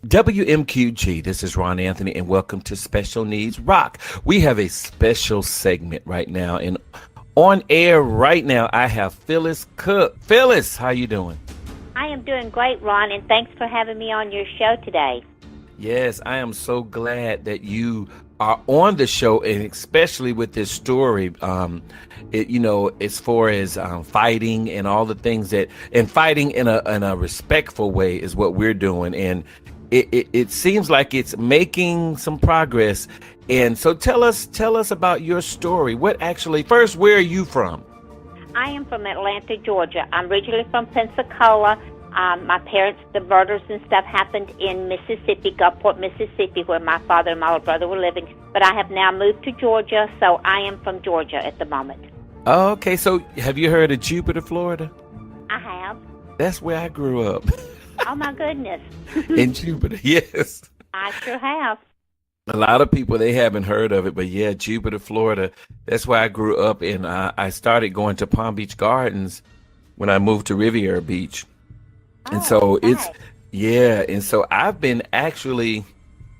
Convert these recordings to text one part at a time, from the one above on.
WMQG, this is Ron Anthony, and welcome to Special Needs Rock. We have a special segment right now, and on air right now, I have Phyllis Cook. Phyllis, how you doing? I am doing great, Ron, and thanks for having me on your show today. Yes, I am so glad that you are on the show, and especially with this story, as far as fighting and all the things and fighting in a respectful way is what we're doing, and it seems like it's making some progress. And so tell us about your story. First, where are you from? I am from Atlanta, Georgia. I'm originally from Pensacola. My parents, the murders and stuff happened in Mississippi, Gulfport, Mississippi, where my father and my little brother were living. But I have now moved to Georgia, so I am from Georgia at the moment. Oh, okay. So have you heard of Jupiter, Florida? I have. That's where I grew up. Oh, my goodness. In Jupiter, yes. I sure have. A lot of people, they haven't heard of it, but yeah, Jupiter, Florida, that's where I grew up. And I started going to Palm Beach Gardens when I moved to Riviera Beach. And so and so I've been actually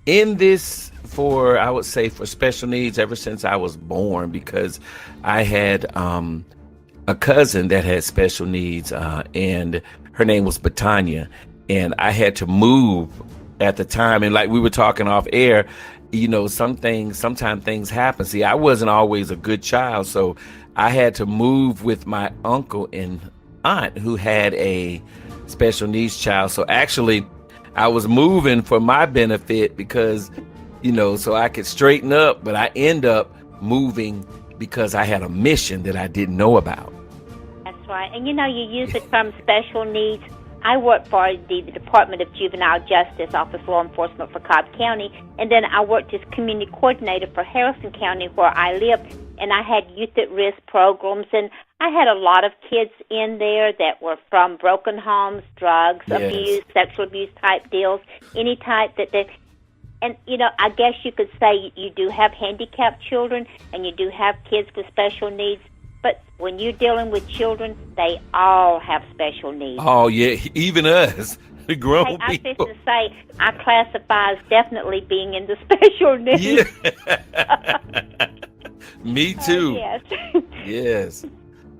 in this for, I would say, for special needs ever since I was born, because I had a cousin that had special needs, and her name was Batanya, and I had to move at the time. And like we were talking off air, sometimes things happen. See, I wasn't always a good child, so I had to move with my uncle and aunt who had a special needs child. So actually, I was moving for my benefit because, so I could straighten up, but I end up moving because I had a mission that I didn't know about. That's right. And you use the term special needs. I work for the Department of Juvenile Justice, Office of Law Enforcement for Cobb County, and then I worked as community coordinator for Harrison County, where I lived, and I had youth at risk programs, and I had a lot of kids in there that were from broken homes, drugs, abuse, sexual abuse type deals, any type that they. And, I guess you could say you do have handicapped children and you do have kids with special needs. But when you're dealing with children, they all have special needs. Oh, yeah, even us, the grown people. people. I was to say, I classify as definitely being in the special needs. Yeah. Me too. Yes.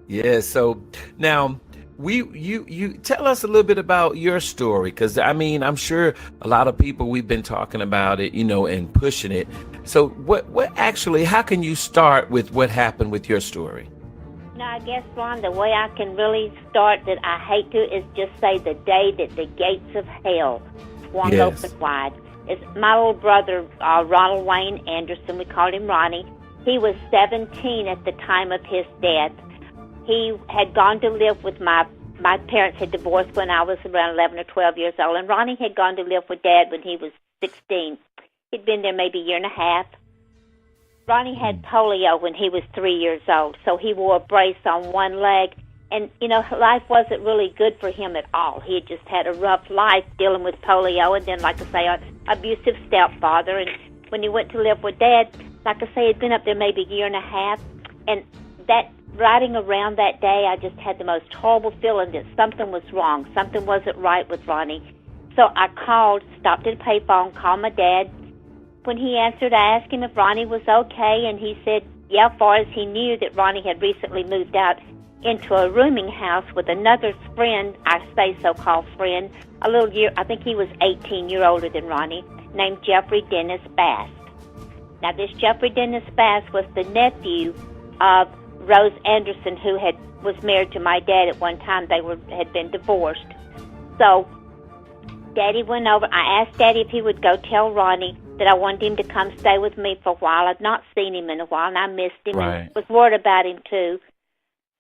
Yes. So now, you tell us a little bit about your story, because I'm sure a lot of people, we've been talking about it, and pushing it. So what actually, how can you start with what happened with your story? Now, I guess, Ron, the way I can really start that I hate to is just say the day that the gates of hell swung open wide. It's my little brother, Ronald Wayne Anderson, we called him Ronnie. He was 17 at the time of his death. He had gone to live with my parents had divorced when I was around 11 or 12 years old, and Ronnie had gone to live with Dad when he was 16. He'd been there maybe a year and a half. Ronnie had polio when he was 3 years old, so he wore a brace on one leg. And, life wasn't really good for him at all. He had just had a rough life dealing with polio, and then, like I say, an abusive stepfather. And when he went to live with Dad, like I say, he'd been up there maybe a year and a half. And that riding around that day, I just had the most horrible feeling that something was wrong. Something wasn't right with Ronnie. So I stopped at a payphone, called my dad. When he answered, I asked him if Ronnie was okay, and he said, yeah, as far as he knew, that Ronnie had recently moved out into a rooming house with another friend, I say so-called friend, I think he was 18 years older than Ronnie, named Jeffrey Dennis Bass. Now, this Jeffrey Dennis Bass was the nephew of Rose Anderson, who was married to my dad at one time. They had been divorced. So Daddy went over. I asked Daddy if he would go tell Ronnie that I wanted him to come stay with me for a while. I'd not seen him in a while, and I missed him and was worried about him, too.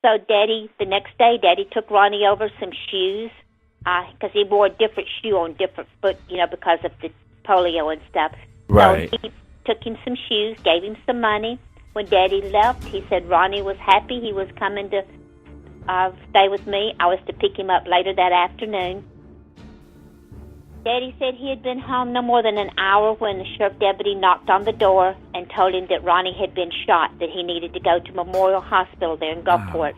So the next day, Daddy took Ronnie over some shoes, because he wore a different shoe on different foot, because of the polio and stuff. Right. So he took him some shoes, gave him some money. When Daddy left, he said Ronnie was happy. He was coming to stay with me. I was to pick him up later that afternoon. Daddy said he had been home no more than an hour when the sheriff deputy knocked on the door and told him that Ronnie had been shot, that he needed to go to Memorial Hospital there in Gulfport.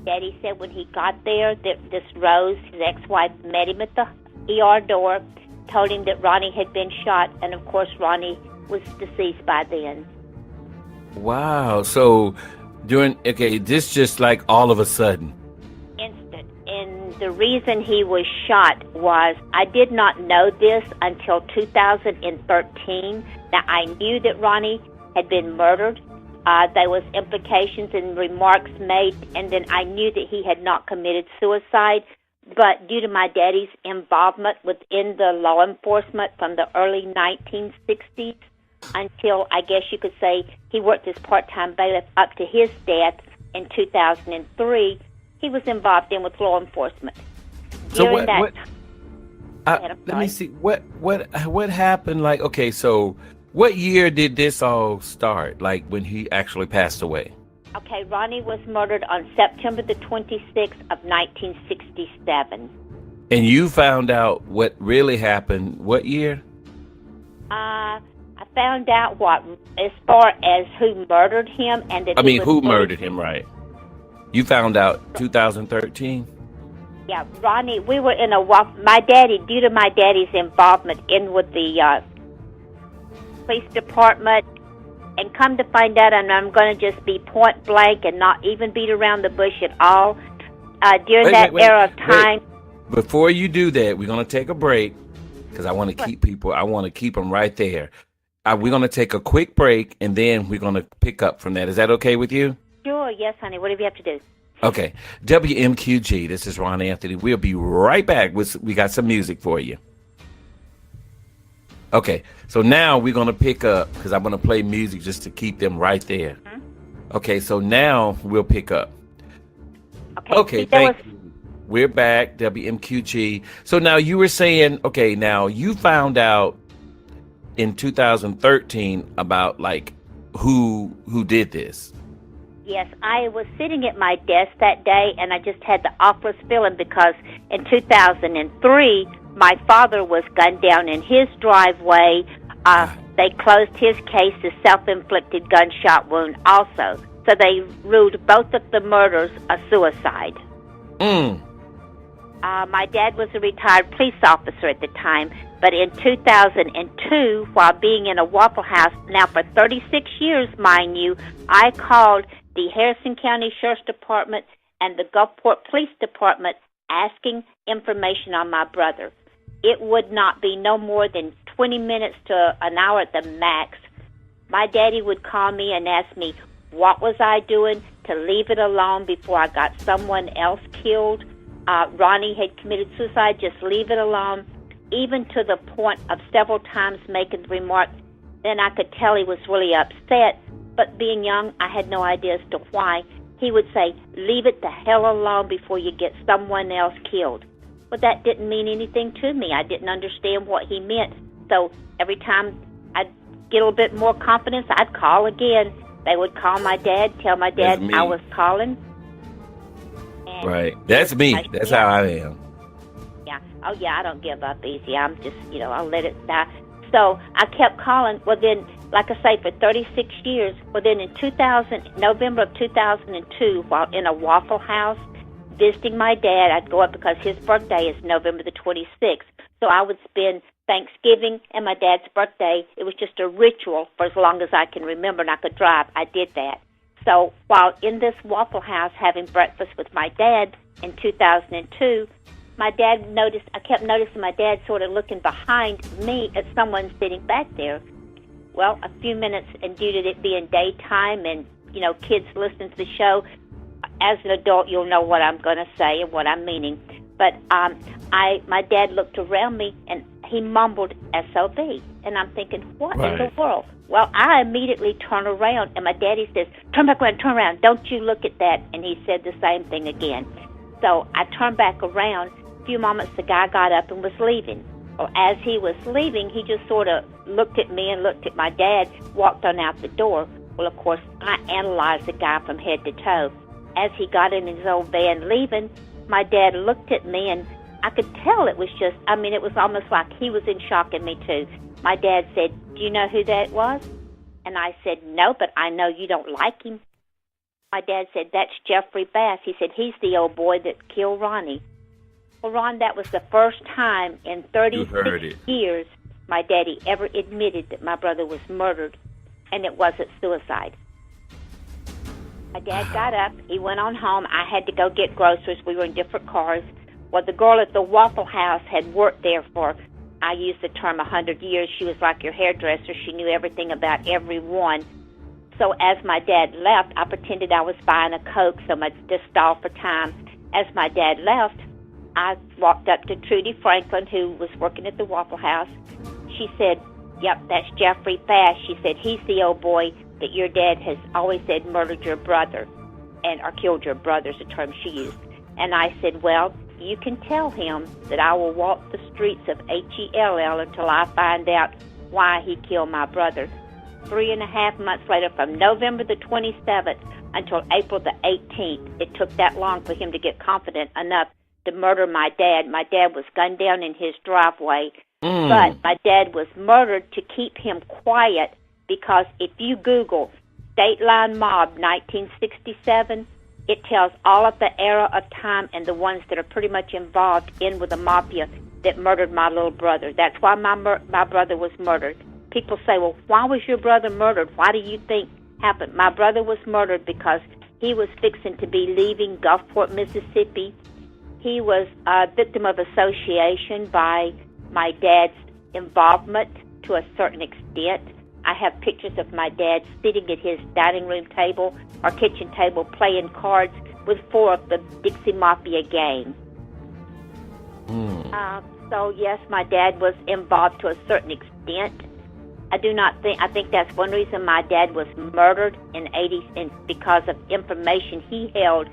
Daddy said when he got there, that this Rose, his ex-wife, met him at the ER door, told him that Ronnie had been shot, and of course Ronnie was deceased by then. Wow. So this just like all of a sudden. Instant. And the reason he was shot was, I did not know this until 2013. Now, I knew that Ronnie had been murdered. There was implications and remarks made, and then I knew that he had not committed suicide. But due to my daddy's involvement within the law enforcement from the early 1960s until, I guess you could say, he worked as part-time bailiff up to his death in 2003, he was involved in with law enforcement. So let me see. What happened? Like, okay, so what year did this all start? Like when he actually passed away? Okay, Ronnie was murdered on September the 26th of 1967. And you found out what really happened what year? I found out as far as who murdered him and that who murdered him, right? You found out 2013? Yeah, Ronnie, we were in due to my daddy's involvement in with the police department, and come to find out, and I'm going to just be point blank and not even beat around the bush at all, during that era of time. Before you do that, we're going to take a break, because I want to keep them right there. We're going to take a quick break, and then we're going to pick up from that. Is that okay with you? Sure, yes, honey. Whatever you have to do. Okay. WMQG, this is Ron Anthony. We'll be right back. We got some music for you. Okay, so now we're going to pick up, because I'm going to play music just to keep them right there. Mm-hmm. Okay, so now we'll pick up. Okay, thank you. We're back, WMQG. So now you were saying, okay, now you found out in 2013 about, like, who did this. Yes, I was sitting at my desk that day, and I just had the awfulest feeling because in 2003, my father was gunned down in his driveway. They closed his case as self-inflicted gunshot wound also. So they ruled both of the murders a suicide. My dad was a retired police officer at the time, but in 2002, while being in a Waffle House, now for 36 years, mind you, I called the Harrison County Sheriff's Department and the Gulfport Police Department asking information on my brother. It would not be no more than 20 minutes to an hour at the max. My daddy would call me and ask me, what was I doing to leave it alone before I got someone else killed? Ronnie had committed suicide, just leave it alone. Even to the point of several times making the remark, then I could tell he was really upset. But being young, I had no idea as to why. He would say, leave it the hell alone before you get someone else killed. But that didn't mean anything to me. I didn't understand what he meant. So every time I'd get a little bit more confidence, I'd call again. They would call my dad, tell my dad I was calling. And right. That's me. That's how I am. Yeah. Oh, yeah, I don't give up easy. I'm just, I'll let it die. So I kept calling. Well, then, like I say, for 36 years. Well, then in November of 2002, while in a Waffle House, visiting my dad, I'd go up because his birthday is November the 26th. So I would spend Thanksgiving and my dad's birthday. It was just a ritual for as long as I can remember, and I could drive. I did that. So while in this Waffle House having breakfast with my dad in 2002, I kept noticing my dad sort of looking behind me at someone sitting back there. Well, a few minutes, and due to it being daytime and, kids listening to the show, as an adult, you'll know what I'm going to say and what I'm meaning. But my dad looked around me, and he mumbled SOB. And I'm thinking, what in the world? Well, I immediately turn around, and my daddy says, turn around, don't you look at that. And he said the same thing again. So I turned back around. A few moments, the guy got up and was leaving. Well, as he was leaving, he just sort of looked at me and looked at my dad, walked on out the door. Well, of course, I analyzed the guy from head to toe. As he got in his old van leaving, my dad looked at me, and I could tell it was it was almost like he was in shock, and me too. My dad said, do you know who that was? And I said, no, but I know you don't like him. My dad said, that's Jeffrey Bass. He said, he's the old boy that killed Ronnie. Well, Ron, that was the first time in 36 years my daddy ever admitted that my brother was murdered, and it wasn't suicide. My dad got up. He went on home. I had to go get groceries. We were in different cars. Well, the girl at the Waffle House had worked there for, I use the term 100 years. She was like your hairdresser. She knew everything about everyone. So as my dad left, I pretended I was buying a Coke, so I just stalled for time. As my dad left, I walked up to Trudy Franklin, who was working at the Waffle House. She said, "Yep, that's Jeffrey Fast." She said, "He's the old boy that your dad has always said murdered your brother, or killed your brother," is the term she used. And I said, "Well, you can tell him that I will walk the streets of Hell until I find out why he killed my brother." 3.5 months later, from November the 27th until April the 18th, it took that long for him to get confident enough to murder my dad. My dad was gunned down in his driveway, but my dad was murdered to keep him quiet, because if you Google State Line Mob 1967, it tells all of the era of time and the ones that are pretty much involved in with the mafia that murdered my little brother. That's why my brother was murdered. People say, "Well, why was your brother murdered? Why do you think happened?" My brother was murdered because he was fixing to be leaving Gulfport, Mississippi. He was a victim of association by my dad's involvement to a certain extent. I have pictures of my dad sitting at his dining room table or kitchen table playing cards with 4 of the Dixie Mafia gang. So yes, my dad was involved to a certain extent. I think that's one reason my dad was murdered in because of information he held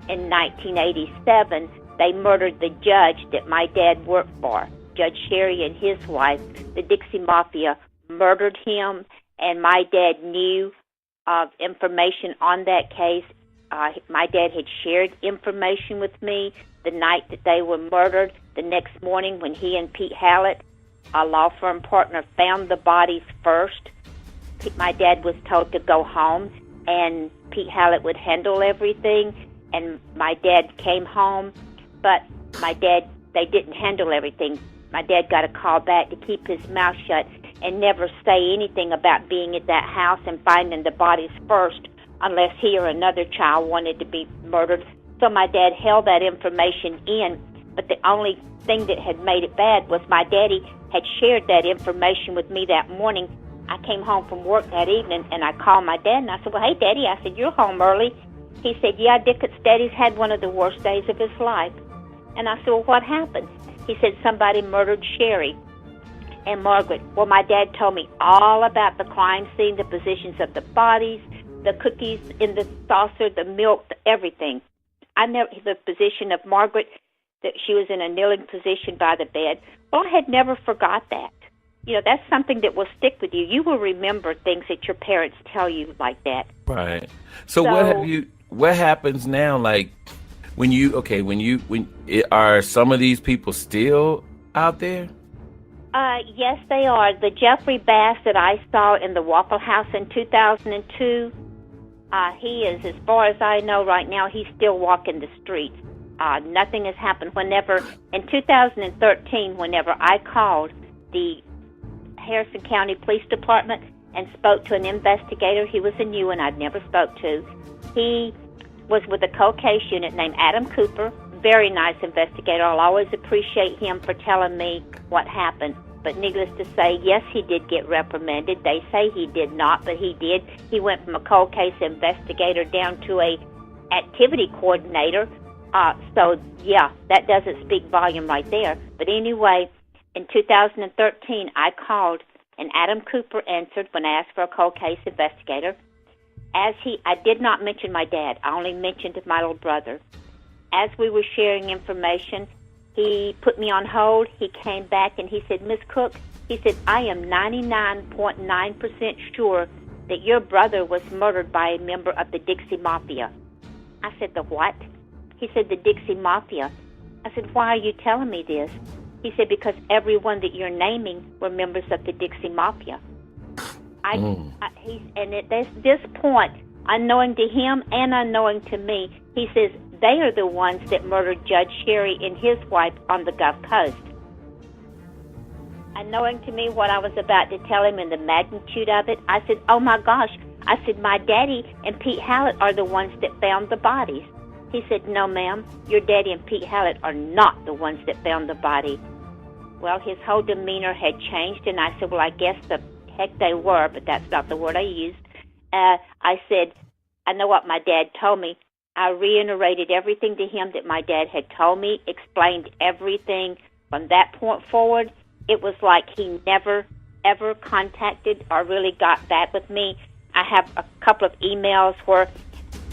in 1987. They murdered the judge that my dad worked for, Judge Sherry, and his wife. The Dixie Mafia murdered him, and my dad knew of information on that case. My dad had shared information with me the night that they were murdered. The next morning, when he and Pete Hallett, a law firm partner, found the bodies first, my dad was told to go home, and Pete Hallett would handle everything. And my dad came home, but they didn't handle everything. My dad got a call back to keep his mouth shut and never say anything about being at that house and finding the bodies first, unless he or another child wanted to be murdered. So my dad held that information in, but the only thing that had made it bad was my daddy had shared that information with me that morning. I came home from work that evening, and I called my dad, and I said, "Well, hey, Daddy," I said, "you're home early." He said, "Yeah, Dickett's daddy's had one of the worst days of his life." And I said, "Well, what happened?" He said, "Somebody murdered Sherry and Margaret." Well, my dad told me all about the crime scene, the positions of the bodies, the cookies in the saucer, the milk, everything. The position of Margaret, that she was in a kneeling position by the bed. Well, I had never forgot that. You know, that's something that will stick with you. You will remember things that your parents tell you like that. Right. So what happens now? Like are some of these people still out there? Yes, they are. The Jeffrey Bass that I saw in the Waffle House in 2002, he is, as far as I know right now, he's still walking the streets. Nothing has happened. In 2013, whenever I called the Harrison County Police Department and spoke to an investigator, he was a new one I'd never spoke to. He was with a cold case unit named Adam Cooper. Very nice investigator. I'll always appreciate him for telling me what happened. But needless to say, yes, he did get reprimanded. They say he did not, but he did. He went from a cold case investigator down to a activity coordinator. So, yeah, that doesn't speak volume right there. But anyway, in 2013, I called, and Adam Cooper answered when I asked for a cold case investigator. I did not mention my dad. I only mentioned my little brother. As we were sharing information, he put me on hold. He came back and he said, "Miss Cook," he said, "I am 99.9% sure that your brother was murdered by a member of the Dixie Mafia." I said, "The what?" He said, "The Dixie Mafia." I said, "Why are you telling me this?" He said, "Because everyone that you're naming were members of the Dixie Mafia." And at this point, unknowing to him and unknowing to me, he says, they are the ones that murdered Judge Sherry and his wife on the Gulf Coast. And knowing to me what I was about to tell him and the magnitude of it, I said, oh my gosh. I said, my daddy and Pete Hallett are the ones that found the bodies. He said, no, ma'am, your daddy and Pete Hallett are not the ones that found the body. Well, his whole demeanor had changed, and I said, well, I guess the heck they were, but that's not the word I used. I said, I know what my dad told me. I reiterated everything to him that my dad had told me, explained everything. From that point forward, it was like he never, ever contacted or really got back with me. I have a couple of emails where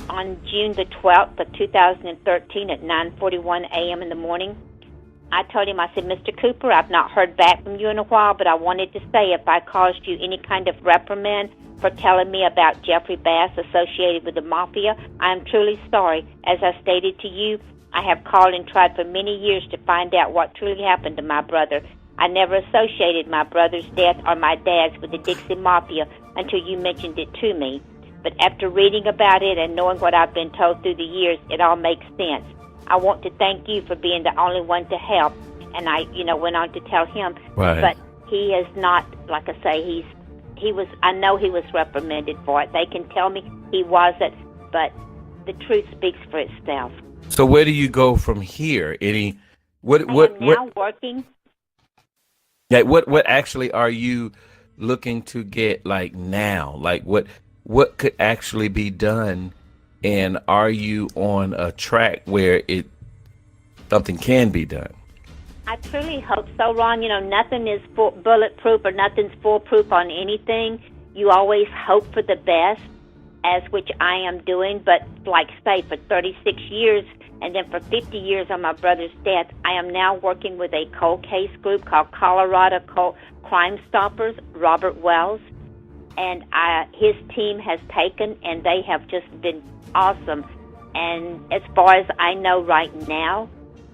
on June the 12th of 2013 at 9:41 a.m. in the morning, I told him, I said, Mr. Cooper, I've not heard back from you in a while, but I wanted to say if I caused you any kind of reprimand for telling me about Jeffrey Bass associated with the Mafia, I am truly sorry. As I stated to you, I have called and tried for many years to find out what truly happened to my brother. I never associated my brother's death or my dad's with the Dixie Mafia until you mentioned it to me. But after reading about it and knowing what I've been told through the years, it all makes sense. I want to thank you for being the only one to help. And I, went on to tell him. Right. But he is not, like I say, I know he was reprimanded for it. They can tell me he wasn't, but the truth speaks for itself. So where do you go from here? I am now working. Yeah, what actually are you looking to get now? What could actually be done, and are you on a track where something can be done? I truly hope so, Ron. Nothing is bulletproof or nothing's foolproof on anything. You always hope for the best, as which I am doing. But like say, for 36 years and then for 50 years on my brother's death, I am now working with a cold case group called Colorado Crime Stoppers, Robert Wells. And his team has taken, and they have just been awesome. And as far as I know right now,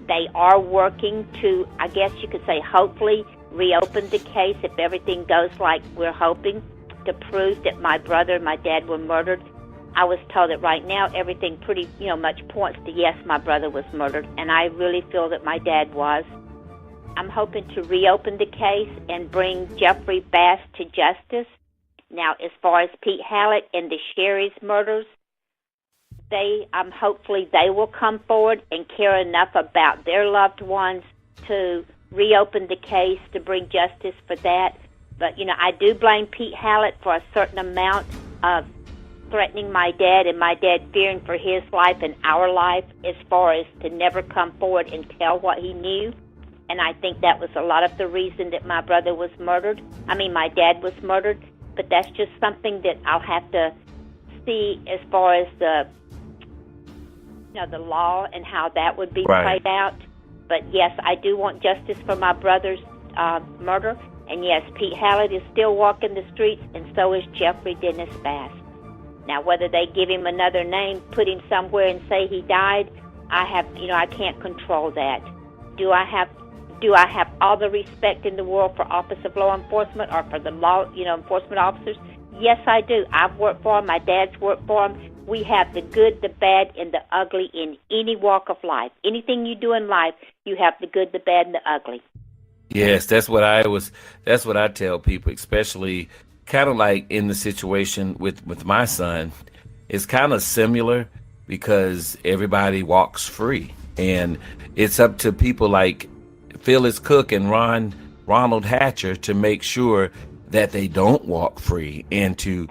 they are working to, I guess you could say, hopefully reopen the case if everything goes like we're hoping, to prove that my brother and my dad were murdered. I was told that right now everything pretty much points to yes, my brother was murdered, and I really feel that my dad was. I'm hoping to reopen the case and bring Jeffrey Bass to justice. Now, as far as Pete Hallett and the Sherry's murders, hopefully they will come forward and care enough about their loved ones to reopen the case, to bring justice for that. But, I do blame Pete Hallett for a certain amount of threatening my dad and my dad fearing for his life and our life, as far as to never come forward and tell what he knew. And I think that was a lot of the reason that my brother was murdered. My dad was murdered. But that's just something that I'll have to see as far as the law and how that would be played out. But yes, I do want justice for my brother's murder. And yes, Pete Hallett is still walking the streets, and so is Jeffrey Dennis Bass. Now, whether they give him another name, put him somewhere and say he died, I can't control that. Do I have all the respect in the world for Office of Law Enforcement or for the law, enforcement officers? Yes, I do. I've worked for them. My dad's worked for them. We have the good, the bad, and the ugly in any walk of life. Anything you do in life, you have the good, the bad, and the ugly. Yes, that's what I tell people, especially kind of like in the situation with my son. It's kind of similar because everybody walks free, and it's up to people like Phyllis Cook and Ronald Hatcher to make sure that they don't walk free, and to,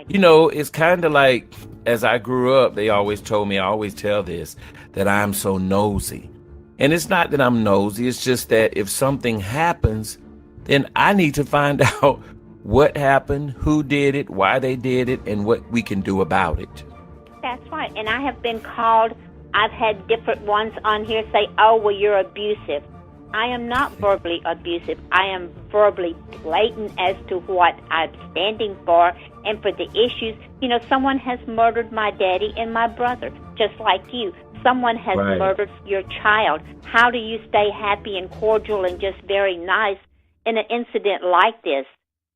it's kind of like, as I grew up, they always told me, I always tell this, that I'm so nosy. And it's not that I'm nosy, it's just that if something happens, then I need to find out what happened, who did it, why they did it, and what we can do about it. That's right. And I have been called, I've had different ones on here say, oh, well, you're abusive. I am not verbally abusive. I am verbally blatant as to what I'm standing for and for the issues. Someone has murdered my daddy and my brother, just like you. Someone has murdered your child. How do you stay happy and cordial and just very nice in an incident like this?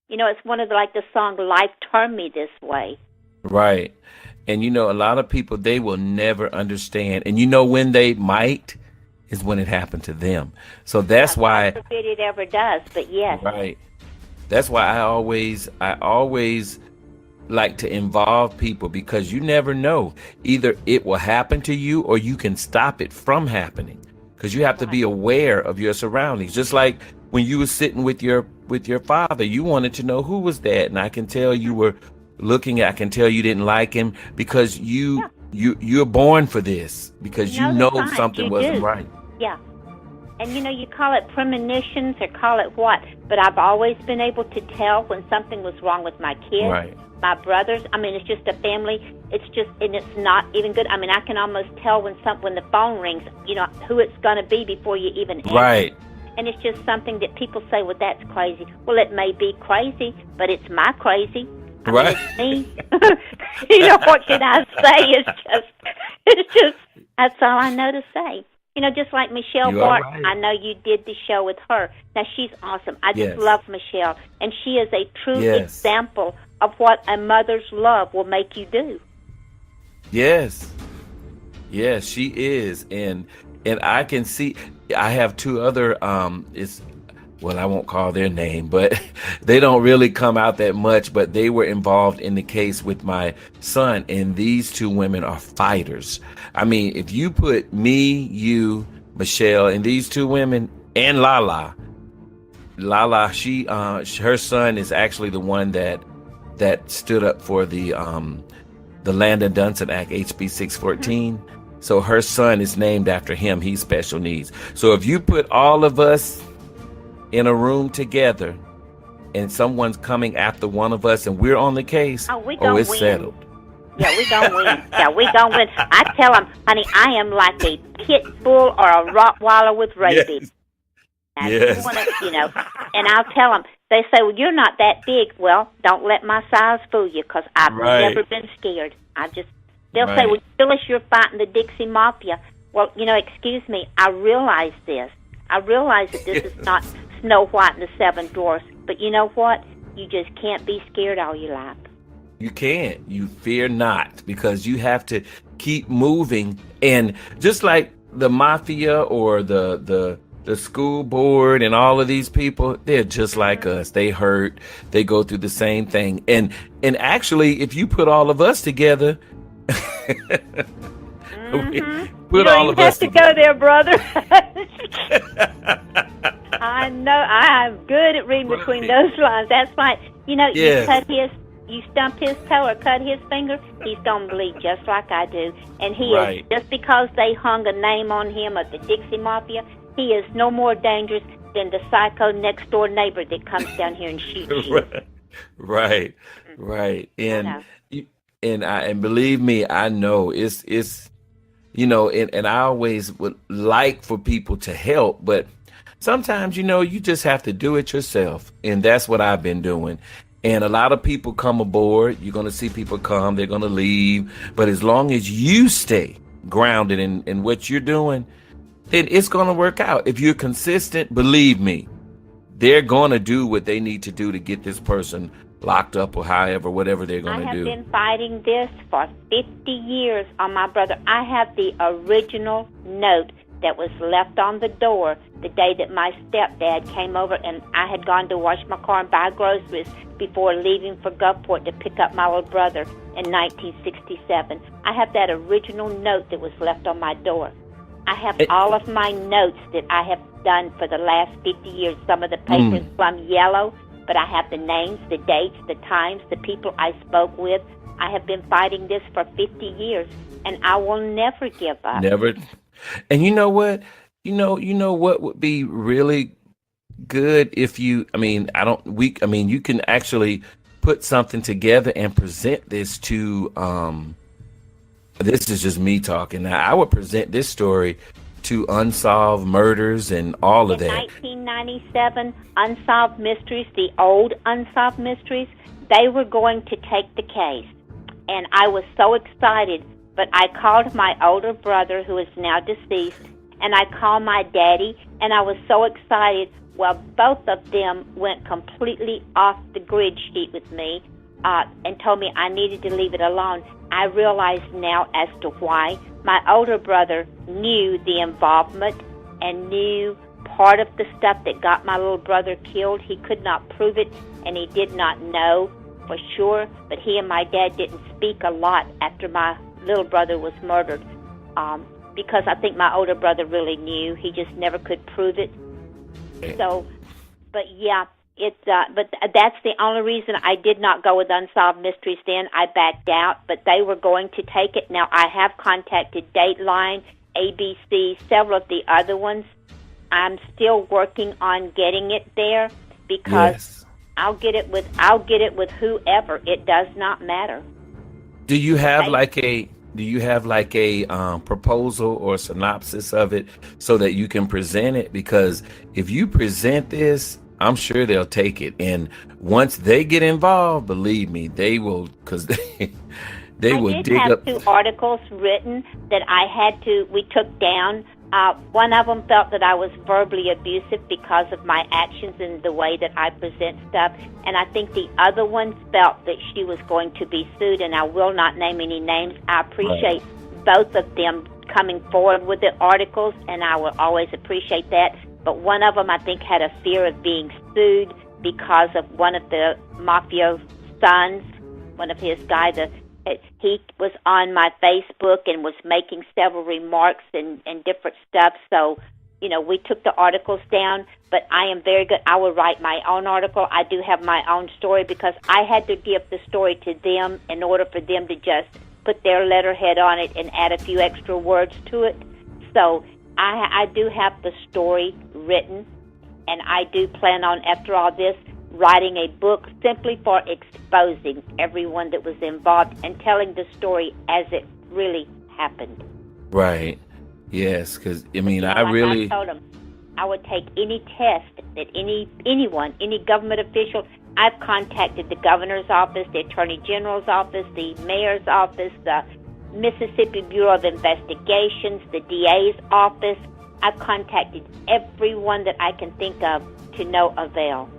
It's one of the song, Life Turned Me This Way. Right. And you know, a lot of people, they will never understand. And you know when they might is when it happened to them. So that's why, God forbid it ever does, but yes. right. That's why I always like to involve people, because you never know. Either it will happen to you or you can stop it from happening. Because you have to be aware of your surroundings. Just like when you were sitting with your father, you wanted to know who was that, and I can tell you were looking. I can tell you didn't like him because you're born for this, because you know something wasn't right. Yeah. And you know, you call it premonitions or call it what, but I've always been able to tell when something was wrong with my kids, Right. my brothers. I mean, it's just a family. It's just, and it's not even good. I mean, I can almost tell when the phone rings, you know, who it's going to be before you even answer. Right. And it's just something that people say, well, that's crazy. Well, it may be crazy, but it's my crazy. I Right. mean, it's me. You know, what should I say? It's just, that's all I know to say. You know, just like Michelle You are Barton, right. I know you did the show with her. Now, she's awesome. I just Yes. love Michelle. And she is a true Yes. example of what a mother's love will make you do. Yes. Yes, she is. And I can see, I have two other well, I won't call their name, but they don't really come out that much, but they were involved in the case with my son, and these two women are fighters. I mean, if you put me, you, Michelle, and these two women, and Lala, she her son is actually the one that stood up for the Landon Dunson Act, HB 614. So her son is named after him. He's special needs. So if you put all of us in a room together and someone's coming after one of us and we're on the case, it's win. settled. Yeah, we gonna win. Yeah, we gonna win. I tell them, honey, I am like a pit bull or a Rottweiler with rabies. Now, Yes. you know, and I'll tell them, they say, well, you're not that big. Well, don't let my size fool you, because I've Right. never been scared. They'll say, Right. well, Phyllis, you're fighting the Dixie Mafia. Well, you know, excuse me, I realize this. I realize that this is not Snow White and the Seven Dwarfs, but you know what? You just can't be scared all your life. You can't. You fear not, because you have to keep moving. And just like the mafia or the school board and all of these people, they're just like us. They hurt. They go through the same thing. And actually, if you put all of us together, put all of us together. You don't have to go there, brother. I know. I'm good at reading between those lines. That's right. You know, you stump his toe or cut his finger, he's going to bleed just like I do. And he is, just because they hung a name on him of the Dixie Mafia, he is no more dangerous than the psycho next door neighbor that comes down here and shoots you. Right. And believe me, I know it's you know, and I always would like for people to help, but sometimes, you know, you just have to do it yourself. And that's what I've been doing. And a lot of people come aboard. You're going to see people come, they're going to leave. But as long as you stay grounded in what you're doing, then it's going to work out. If you're consistent, believe me, they're going to do what they need to do to get this person locked up or whatever they're going to do. I have been fighting this for 50 years on my brother. I have the original note that was left on the door the day that my stepdad came over, and I had gone to wash my car and buy groceries before leaving for Gulfport to pick up my little brother in 1967. I have that original note that was left on my door. I have all of my notes that I have done for the last 50 years. Some of the papers plumb yellow, but I have the names, the dates, the times, the people I spoke with. I have been fighting this for 50 years, and I will never give up. Never. And you know what? You know what would be really good if you, you can actually put something together and present this to, this is just me talking now. I would present this story to Unsolved Murders and all of that. 1997, Unsolved Mysteries, the old Unsolved Mysteries, they were going to take the case. And I was so excited, but I called my older brother, who is now deceased, and I called my daddy, and I was so excited. Well, both of them went completely off the grid sheet with me. and told me I needed to leave it alone. I realize now as to why. My older brother knew the involvement and knew part of the stuff that got my little brother killed. He could not prove it, and he did not know for sure, but he and my dad didn't speak a lot after my little brother was murdered, because I think my older brother really knew. He just never could prove it. So, but yeah, but that's the only reason I did not go with Unsolved Mysteries then. I backed out, but they were going to take it. Now, I have contacted Dateline, ABC, several of the other ones. I'm still working on getting it there because I'll get it with whoever. It does not matter. Do you have like a proposal or synopsis of it so that you can present it? Because if you present this, I'm sure they'll take it. And once they get involved, believe me, they will, because they will dig up. I did have 2 articles written that we took down. One of them felt that I was verbally abusive because of my actions and the way that I present stuff. And I think the other one felt that she was going to be sued, and I will not name any names. I appreciate both of them coming forward with the articles, and I will always appreciate that. But one of them, I think, had a fear of being sued because of one of the mafia sons, one of his guys. He was on my Facebook and was making several remarks and different stuff. So, we took the articles down, but I am very good. I will write my own article. I do have my own story because I had to give the story to them in order for them to just put their letterhead on it and add a few extra words to it. So I do have the story written, and I do plan on, after all this, writing a book simply for exposing everyone that was involved and telling the story as it really happened. Right. Yes, because, I told them I would take any test that anyone, any government official. I've contacted the governor's office, the attorney general's office, the mayor's office, the Mississippi Bureau of Investigations, the DA's office. I've contacted everyone that I can think of to no avail.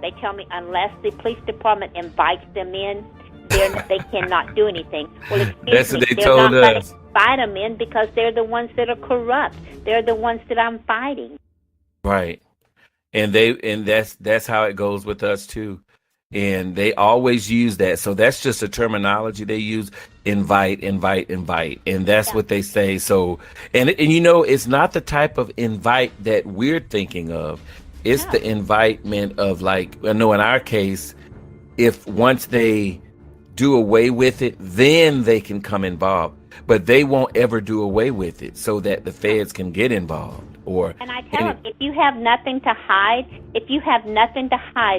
They tell me unless the police department invites them in, they cannot do anything. Well, that's what they they're told not us. Going to invite them in because they're the ones that are corrupt. They're the ones that I'm fighting. Right, and that's how it goes with us too. And they always use that. So that's just a terminology they use: invite, and that's what they say. So, and it's not the type of invite that we're thinking of. It's the invitement of, like, I know in our case, if once they do away with it, then they can come involved. But they won't ever do away with it so that the feds can get involved. And I tell them, if you have nothing to hide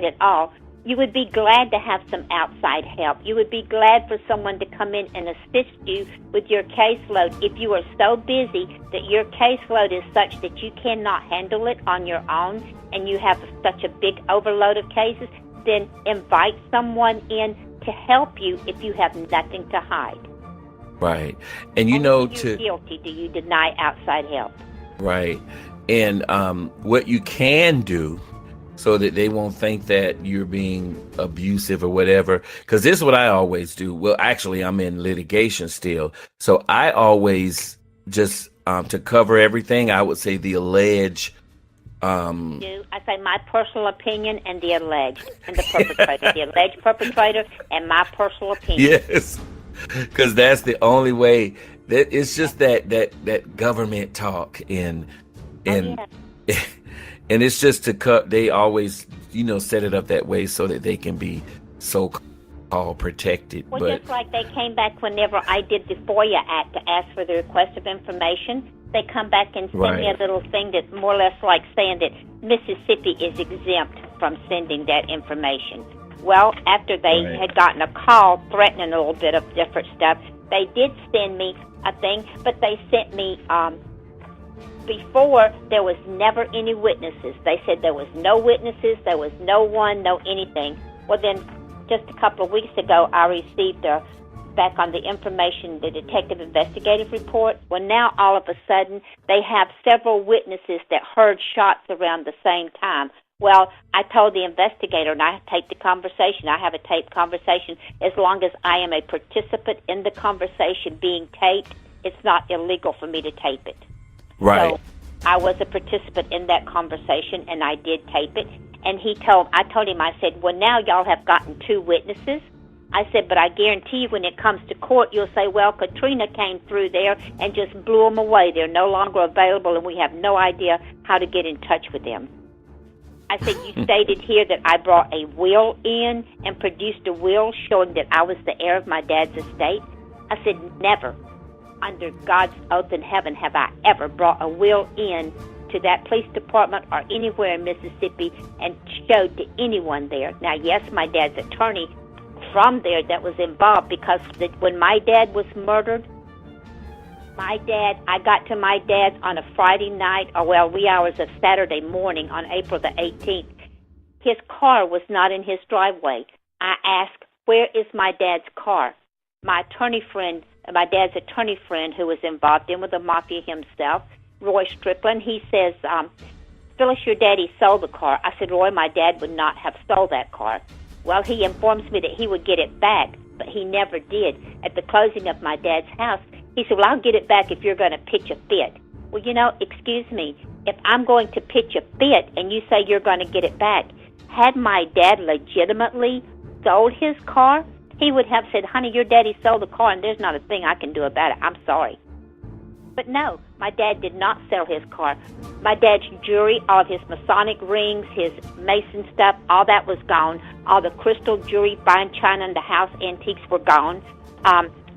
at all, you would be glad to have some outside help. You would be glad for someone to come in and assist you with your caseload. If you are so busy that your caseload is such that you cannot handle it on your own and you have such a big overload of cases, then invite someone in to help you if you have nothing to hide. Right. And you're guilty, do you deny outside help? Right. And what you can do so that they won't think that you're being abusive or whatever, because this is what I always do. Well, actually, I'm in litigation still. So I always just, to cover everything, I would say the allege. I say my personal opinion and the alleged and the perpetrator. The alleged perpetrator and my personal opinion. Yes, because that's the only way. That it's just that government talk and and it's just to cut. They always set it up that way so that they can be so-called protected. Well, just like they came back whenever I did the FOIA Act to ask for the request of information. They come back and send me a little thing that's more or less like saying that Mississippi is exempt from sending that information. Well, after they had gotten a call threatening a little bit of different stuff, they did send me a thing, but they sent me, before there was never any witnesses. They said there was no witnesses, there was no one, no anything. Well, then just a couple of weeks ago, I received back on the information, the detective investigative report. Well, now all of a sudden they have several witnesses that heard shots around the same time. Well, I told the investigator, and I tape the conversation. I have a taped conversation. As long as I am a participant in the conversation being taped, it's not illegal for me to tape it. Right. So I was a participant in that conversation, and I did tape it. And I told him, I said, well, now y'all have gotten 2 witnesses. I said, but I guarantee you when it comes to court, you'll say, well, Katrina came through there and just blew them away. They're no longer available, and we have no idea how to get in touch with them. I said, you stated here that I brought a will in and produced a will showing that I was the heir of my dad's estate. I said, never, under God's oath in heaven, have I ever brought a will in to that police department or anywhere in Mississippi and showed to anyone there. Now, yes, my dad's attorney from there that was involved, because when my dad was murdered, I got to my dad's on a Friday night, or wee hours of Saturday morning on April the 18th. His car was not in his driveway. I asked, where is my dad's car? My dad's attorney friend who was involved in with the mafia himself, Roy Strickland, he says, Phyllis, your daddy sold the car. I said, Roy, my dad would not have sold that car. Well, he informs me that he would get it back, but he never did. At the closing of my dad's house, he said, well, I'll get it back if you're going to pitch a fit. Well, excuse me, if I'm going to pitch a fit and you say you're going to get it back, had my dad legitimately sold his car, he would have said, honey, your daddy sold the car and there's not a thing I can do about it. I'm sorry. But no, my dad did not sell his car. My dad's jewelry, all of his Masonic rings, his Mason stuff, all that was gone. All the crystal jewelry, fine china, and the house antiques were gone.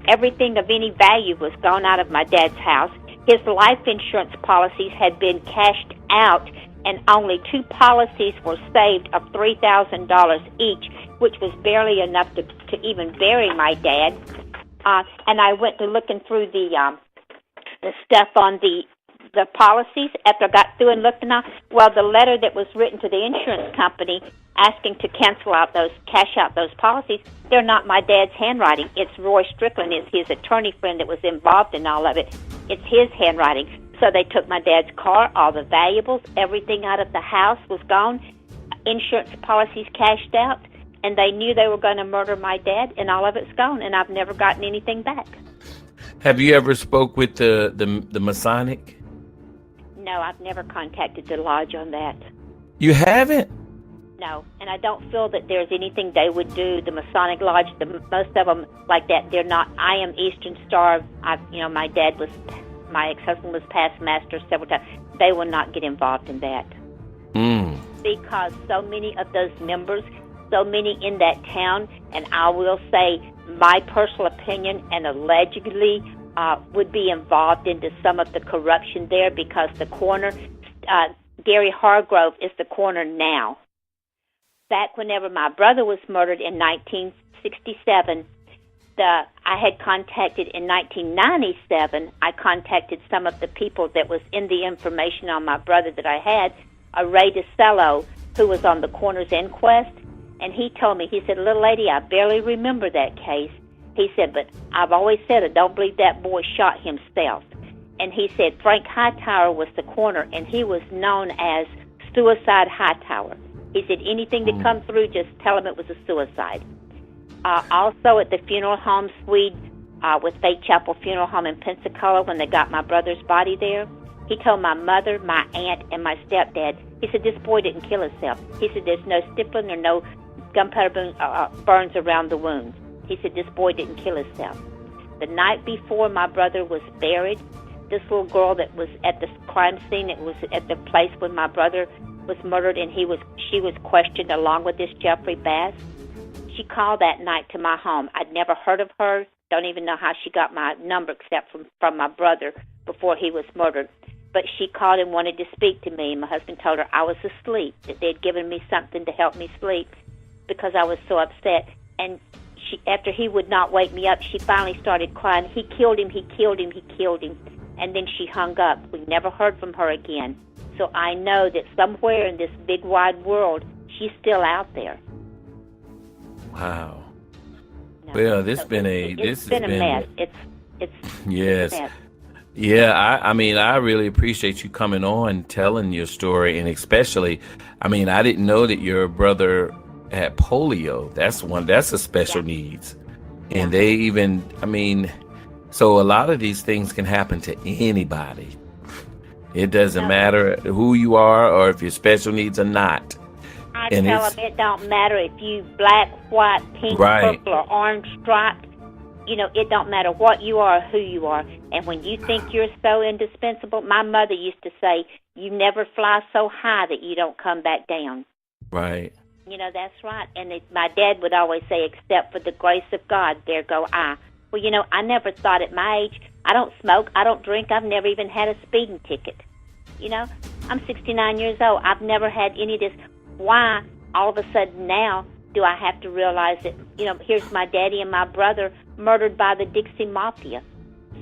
Everything of any value was gone out of my dad's house. His life insurance policies had been cashed out, and only 2 policies were saved of $3,000 each, which was barely enough to even bury my dad. And I went to looking through the stuff on the policies after I got through and looked enough. Well, the letter that was written to the insurance company asking to cash out those policies, they're not my dad's handwriting. It's Roy Strickland. It's his attorney friend that was involved in all of it. It's his handwriting. So they took my dad's car, all the valuables, everything out of the house was gone, insurance policies cashed out, and they knew they were going to murder my dad, and all of it's gone, and I've never gotten anything back. Have you ever spoke with the Masonic? No, I've never contacted the lodge on that. You haven't? No, and I don't feel that there's anything they would do. The Masonic Lodge, most of them like that, they're not. I am Eastern Star. My ex-husband was past master several times. They will not get involved in that. Because so many of those members, so many in that town, and I will say my personal opinion, and allegedly would be involved into some of the corruption there, because the coroner, Gary Hargrove, is the coroner now. Back whenever my brother was murdered in 1967, I had contacted in 1997, I contacted some of the people that was in the information on my brother that I had, Ray DeCello, who was on the coroner's inquest, and he told me, he said, little lady, I barely remember that case. He said, but I've always said I don't believe that boy shot himself. And he said Frank Hightower was the coroner, and he was known as Suicide Hightower. He said anything that come through, just tell him it was a suicide. Also at the funeral home suite with Faith Chapel Funeral Home in Pensacola, when they got my brother's body there, he told my mother, my aunt, and my stepdad, he said, this boy didn't kill himself. He said, there's no stippling or no gunpowder burns around the wounds. He said, this boy didn't kill himself. The night before my brother was buried, this little girl that was at the crime scene, it was at the place when my brother was murdered, and she was questioned along with this Jeffrey Bass. She called that night to my home. I'd never heard of her, don't even know how she got my number except from my brother before he was murdered. But she called and wanted to speak to me. My husband told her I was asleep, that they'd given me something to help me sleep because I was so upset. And after he would not wake me up, she finally started crying, he killed him, he killed him, he killed him. And then she hung up. We never heard from her again. So I know that somewhere in this big wide world, she's still out there. Wow. No. Well, this has been a mess. It's yes. a mess. Yeah, I mean, I really appreciate you coming on, telling your story, and especially, I mean, I didn't know that your brother had polio. That's a special Yeah, needs. And yeah. they even, I mean, so a lot of these things can happen to anybody. It doesn't No, matter who you are or if your special needs or not. I And tell it's them it don't matter if you black, white, pink, right, purple, or orange striped. You know, it don't matter what you are or who you are. And when you think you're so indispensable, my mother used to say, you never fly so high that you don't come back down. right, You know, that's right. And my dad would always say, except for the grace of God, there go I. Well, you know, I never thought at my age, I don't smoke, I don't drink, I've never even had a speeding ticket. You know, I'm 69 years old. I've never had any of this. Why all of a sudden now do I have to realize that, you know, here's my daddy and my brother murdered by the Dixie Mafia?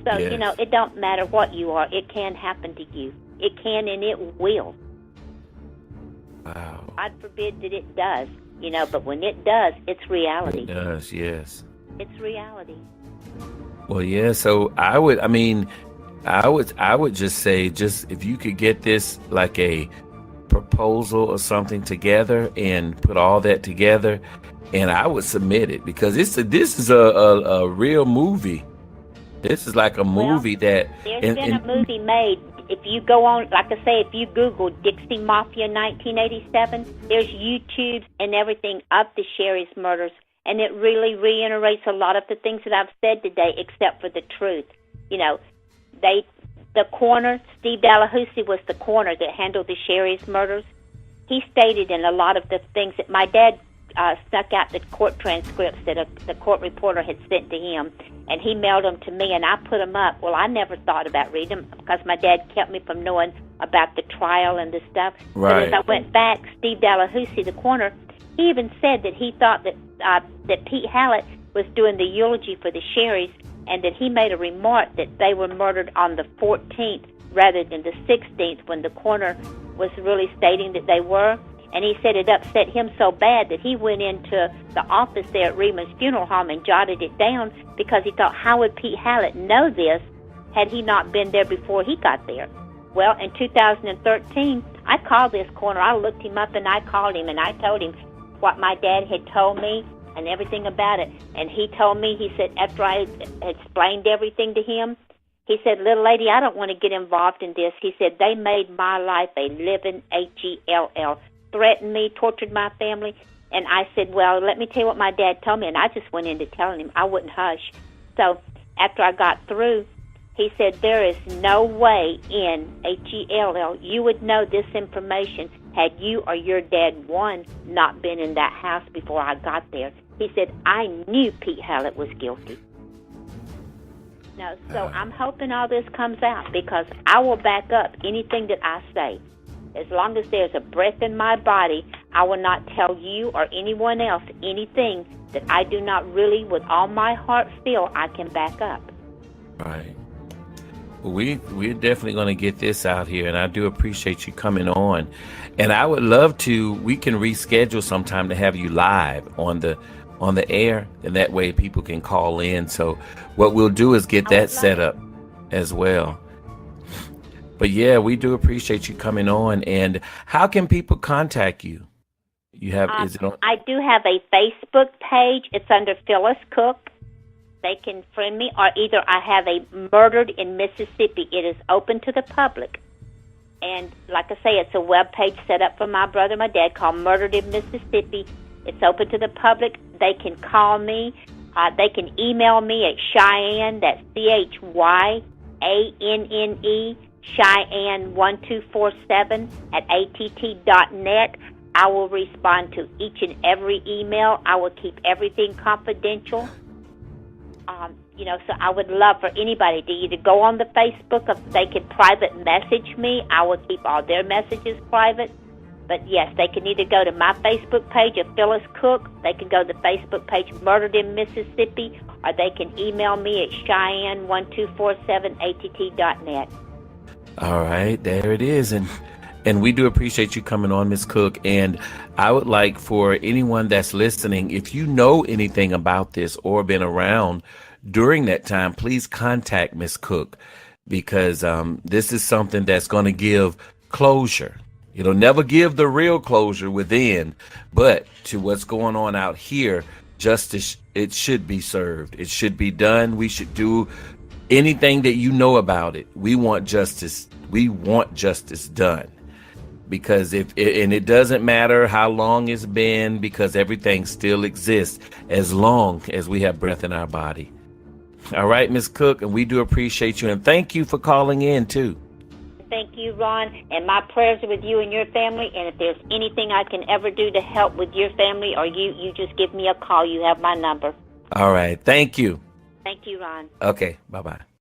So, you know, yes, it don't matter what you are. It can happen to you. It can and it will. wow, God forbid that it does, you know, but when it does, it's reality. it does, yes. It's reality. Well, yeah. So I mean, I would just say, just if you could get this like a proposal or something together and put all that together, and I would submit it because this is a real movie. This is like a Well, movie that, there's been a and movie made. If you go on, like I say, if you Google Dixie Mafia 1987, there's YouTubes and everything of the Sherry's murders, and it really reiterates a lot of the things that I've said today, except for the truth. You know, the coroner, Steve Dallahousie, was the coroner that handled the Sherry's murders. He stated in a lot of the things that my dad snuck out the court transcripts that the court reporter had sent to him, and he mailed them to me, and I put them up. Well, I never thought about reading them because my dad kept me from knowing about the trial and the stuff. But as right, I went back, Steve Dallahousie, the coroner, he even said that he thought that Pete Hallett was doing the eulogy for the Sherrys, and that he made a remark that they were murdered on the 14th rather than the 16th when the coroner was really stating that they were. And he said it upset him so bad that he went into the office there at Reedman's Funeral Home and jotted it down because he thought, how would Pete Hallett know this had he not been there before he got there? Well, in 2013, I called this coroner. I looked him up and I called him and I told him what my dad had told me and everything about it. And he told me, he said, after I explained everything to him, he said, little lady, I don't want to get involved in this. He said, they made my life a living Hell, threatened me, tortured my family. And I said, well, let me tell you what my dad told me. And I just went into telling him. I wouldn't hush. So after I got through, he said, there is no way in Hell you would know this information had you or your dad, one, not been in that house before I got there. He said, I knew Pete Hallett was guilty. No, so I'm hoping all this comes out because I will back up anything that I say. As long as there's a breath in my body, I will not tell you or anyone else anything that I do not really, with all my heart, feel I can back up. right. Well, we're definitely going to get this out here, and I do appreciate you coming on. And I would love to. We can reschedule sometime to have you live on the air, and that way people can call in. So what we'll do is get that set up as well. But yeah, we do appreciate you coming on. And how can people contact you? You have is it on? I do have a Facebook page. It's under Phyllis Cook. They can friend me, or either I have a Murdered in Mississippi. It is open to the public. And like I say, it's a web page set up for my brother and my dad called Murdered in Mississippi. It's open to the public. They can call me. They can email me at Cheyenne, that's CHYANNE, Cheyenne1247 at att.net. I will respond to each and every email. I will keep everything confidential. So I would love for anybody to either go on the Facebook, if they can private message me. I will keep all their messages private. But yes, they can either go to my Facebook page of Phyllis Cook, they can go to the Facebook page Murdered in Mississippi, or they can email me at Cheyenne1247att.net. All right, there it is. And we do appreciate you coming on, Miss Cook. And I would like for anyone that's listening, if you know anything about this or been around during that time, please contact Miss Cook, because this is something that's going to give closure. It'll never give the real closure within, but to what's going on out here, justice, it should be served. It should be done. We should do anything that you know about it. We want justice. We want justice done. Because and it doesn't matter how long it's been, because everything still exists as long as we have breath in our body. All right, Ms. Cook, and we do appreciate you, and thank you for calling in too. Thank you, Ron, and my prayers are with you and your family, and if there's anything I can ever do to help with your family or you just give me a call. You have my number. All right, thank you. Thank you, Ron. Okay, bye-bye.